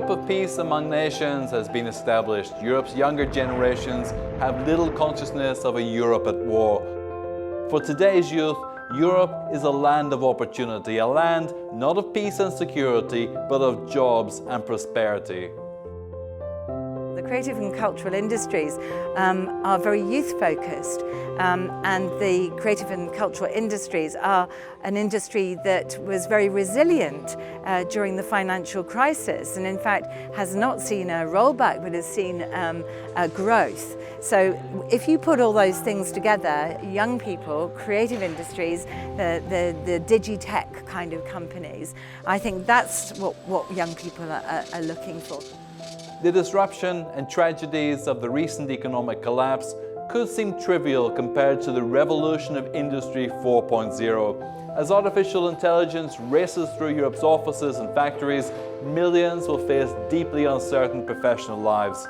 Europe of peace among nations has been established. Europe's younger generations have little consciousness of a Europe at war. For today's youth, Europe is a land of opportunity, a land not of peace and security, but of jobs and prosperity. The creative and cultural industries are very youth-focused, and the creative and cultural industries are an industry that was very resilient during the financial crisis, and in fact has not seen a rollback but has seen a growth. So if you put all those things together, young people, creative industries, the digitech kind of companies, I think that's what young people are looking for. The disruption and tragedies of the recent economic collapse could seem trivial compared to the revolution of Industry 4.0. As artificial intelligence races through Europe's offices and factories, millions will face deeply uncertain professional lives.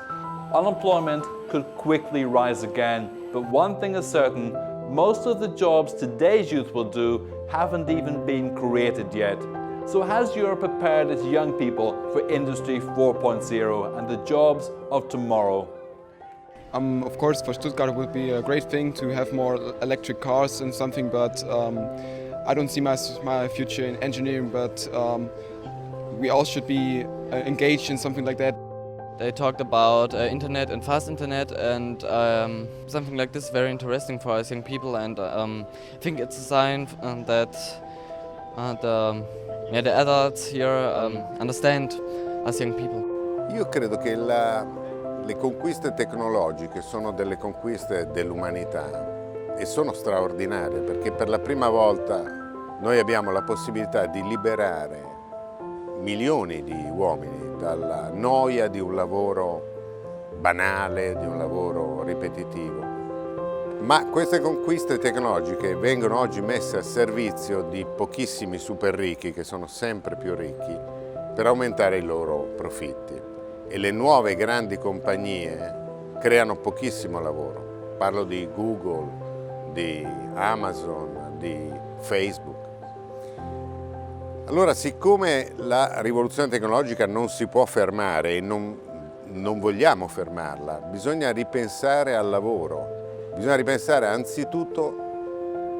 Unemployment could quickly rise again, but one thing is certain, most of the jobs today's youth will do haven't even been created yet. So has Europe prepared its young people for Industry 4.0 and the jobs of tomorrow? Of course, for Stuttgart it would be a great thing to have more electric cars and something, but I don't see my future in engineering, but we all should be engaged in something like that. They talked about internet and fast internet, and something like this is very interesting for us young people, and I think it's a sign that the adults here understand us young people. Io credo che le conquiste tecnologiche sono delle conquiste dell'umanità e sono straordinarie perché per la prima volta noi abbiamo la possibilità di liberare milioni di uomini dalla noia di un lavoro banale, di un lavoro ripetitivo. Ma queste conquiste tecnologiche vengono oggi messe a servizio di pochissimi super ricchi, che sono sempre più ricchi, per aumentare i loro profitti. E le nuove grandi compagnie creano pochissimo lavoro. Parlo di Google, di Amazon, di Facebook. Allora, siccome la rivoluzione tecnologica non si può fermare e non vogliamo fermarla, bisogna ripensare al lavoro. Bisogna ripensare anzitutto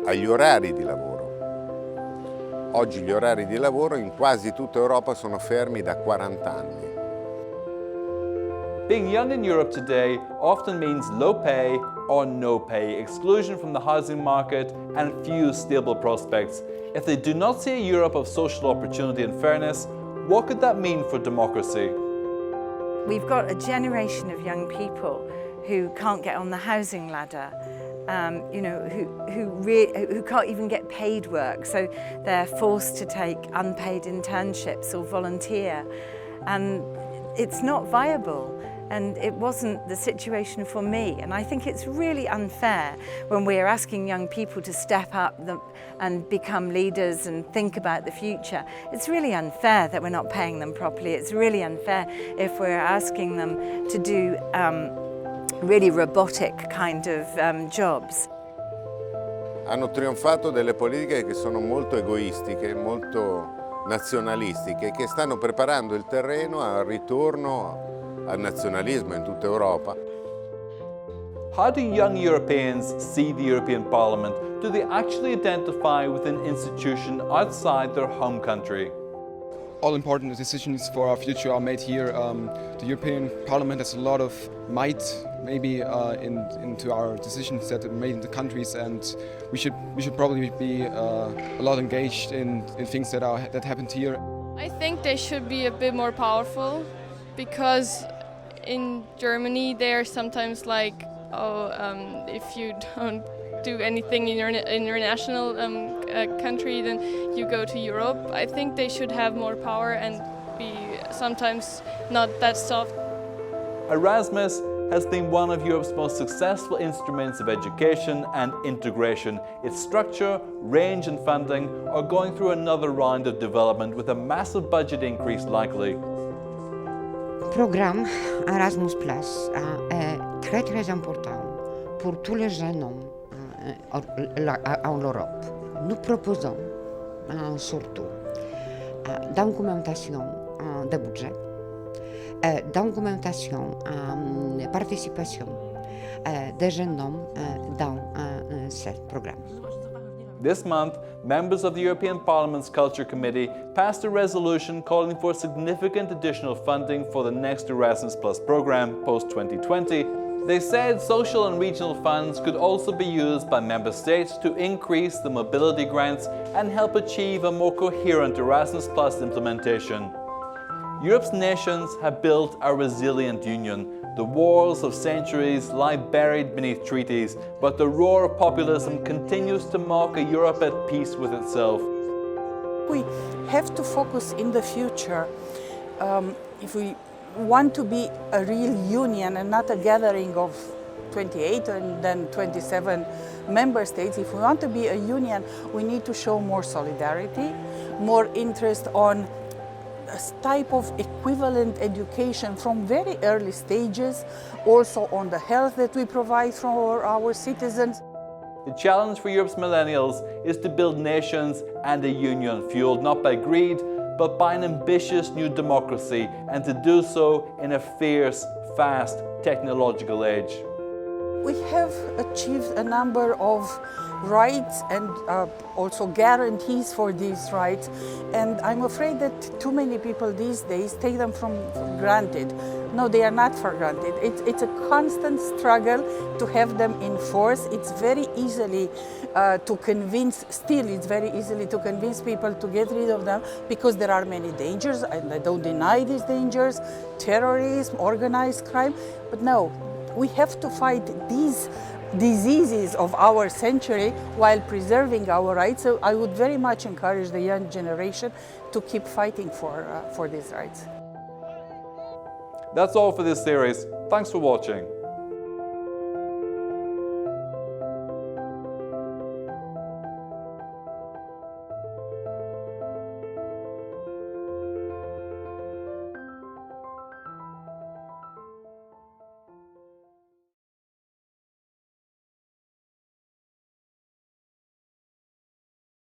agli orari di lavoro. Oggi gli orari di lavoro in quasi tutta Europa sono fermi da 40 anni. Being young in Europe today often means low pay or no pay, exclusion from the housing market and few stable prospects. If they do not see a Europe of social opportunity and fairness, what could that mean for democracy? We've got a generation of young people who can't get on the housing ladder, who can't even get paid work, so they're forced to take unpaid internships or volunteer, and it's not viable. And it wasn't the situation for me. And I think it's really unfair when we're asking young people to step up and become leaders and think about the future. It's really unfair that we're not paying them properly. It's really unfair if we're asking them to do really robotic kind of jobs. Hanno trionfato delle politiche che sono molto egoistiche, molto nazionalistiche, che stanno preparando il terreno al ritorno al nazionalismo in tutta Europa. How do young Europeans see the European Parliament? Do they actually identify with an institution outside their home country? All important decisions for our future are made here. The European Parliament has a lot of might, maybe into our decisions that are made in the countries, and we should probably be a lot engaged in things that happened here. I think they should be a bit more powerful, because in Germany they are sometimes like, if you don't do anything in your national country, then you go to Europe. I think they should have more power and be sometimes not that soft. Erasmus has been one of Europe's most successful instruments of education and integration. Its structure, range and funding are going through another round of development with a massive budget increase likely. Programme Erasmus Plus est très important pour tous les jeunes hommes en Europe. Nous proposons surtout d'augmentation de budget, d'augmentation, participation des jeunes hommes dans ce programme. This month, members of the European Parliament's Culture Committee passed a resolution calling for significant additional funding for the next Erasmus Plus programme post-2020. They said social and regional funds could also be used by member states to increase the mobility grants and help achieve a more coherent Erasmus Plus implementation. Europe's nations have built a resilient union. The wars of centuries lie buried beneath treaties, but the roar of populism continues to mock a Europe at peace with itself. We have to focus in the future. If we want to be a real union and not a gathering of 28 and then 27 member states, if we want to be a union, we need to show more solidarity, more interest on a type of equivalent education from very early stages, also on the health that we provide for our citizens. The challenge for Europe's millennials is to build nations and a union fueled not by greed, but by an ambitious new democracy, and to do so in a fierce, fast, technological age. We have achieved a number of rights and also guarantees for these rights, and I'm afraid that too many people these days take them for granted. No, they are not for granted. It's a constant struggle to have them enforced. It's very easily to convince, still it's very easily to convince people to get rid of them because there are many dangers, and I don't deny these dangers, terrorism, organized crime, but no, we have to fight these diseases of our century while preserving our rights. So I would very much encourage the young generation to keep fighting for these rights. That's all for this series. Thanks for watching.